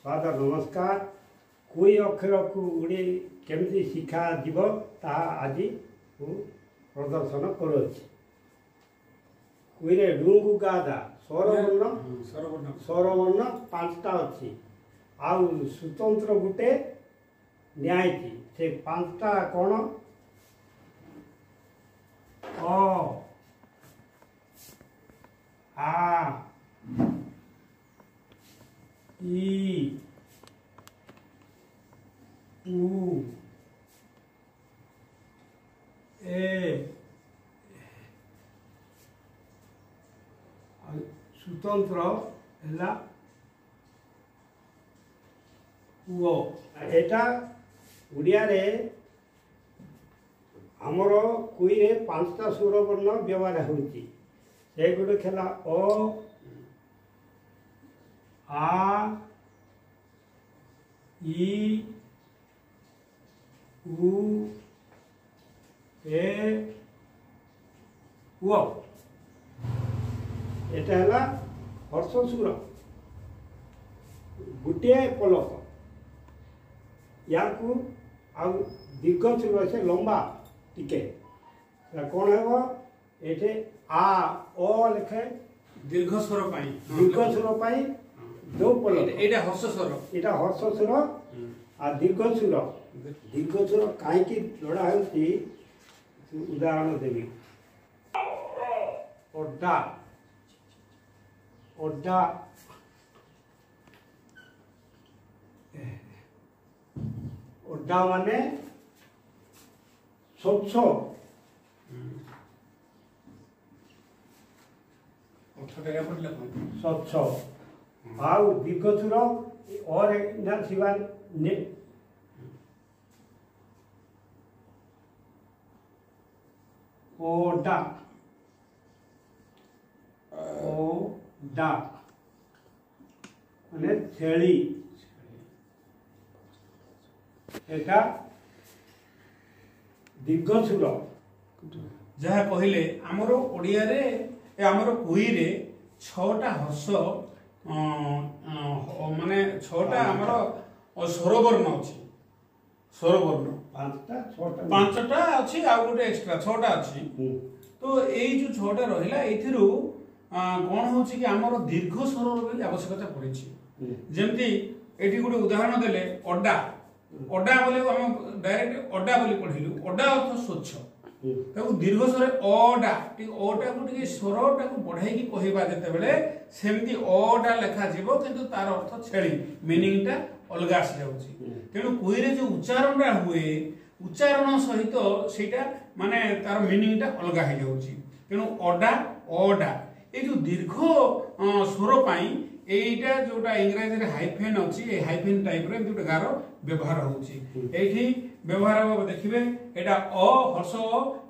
स्वागत नमस्कार। कोई अक्षर को उड़े केमती शिखा जीव ता आज प्रदर्शन करुच्छी। कोई डुंगु गादा स्वरवर्ण पांचटा अच्छी आउ स्वतंत्र गुटे न्याय से पांचटा कौन अ आ ई उ ए स्वतंत्र है ओ एटा उड़िया रे आमर कोई रे पांचटा स्वर वर्ण व्यवहार होती से गुटे खेला अ आ ई उ ए उ एटा है हर्ष सुर गोटे पलक या दीर्घ सुर से लंबा टिके कौन है ये आ ओ लिखे दीर्घ स्वर दो पलक एटा हर्ष स्वर एटा हर्ष सुर आ दीर्घ सुर कहीं जोड़ा होती उदाहरण देवी ओडा ओडा ओडा माने स्वच्छ स्वच्छ आउ दीर्घ सुर और ना सिवा ओडा ओडा माने छेली एटा दीर्घ सुर जहाँ कहले आमर ओडिया रे आमर कोई रे छटा हर्ष माने छटा आमर स्वरवर्ण अछि स्वरवर्ण पांचटा अछि आ गोटे एक्स्ट्रा छटा अछि तो एई जो छटा रहिला एथिरु कोन होछि कि आमर दीर्घ स्वर रे आवश्यकता पड़िछि जेमति एठी गोटे उदाहरण देले अड्डा अड्डा बोले हम डायरेक्ट अड्डा बोली पढिलु अड्डा अर्थ स्वच्छ ताकू दीर्घ स्वर अडा अटा को टिके स्वरटा को बढ़ाई की कहबा जते बेले सेमती अडा लेखा जीवो किंतु तार अर्थ छेली मीनिंग टा अलगा आसी जाउची तेनु कोई रे जो उच्चारणटा हुए उच्चारण सहित सेटा माने तार मीनिंग टा अलगा हो जाउची तेनु अडा अडा ए जो दीर्घ स्वर पाई एटा जोटा इंग्रजी रे हाइफेन अछि ए हाइफेन टाइप रे जोटा गारो व्यवहार होउची एठी व्यवहार देखिबे एटा अ हर्ष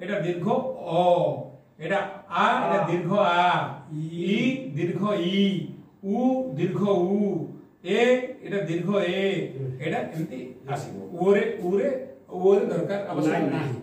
एटा दीर्घ अ एटा आ एटा दीर्घ आ ई दीर्घ ई उ दीर्घ उ ए एटा दीर्घ ए एटा एमती आसीबो ओरे दरकार आवश्यक नाही।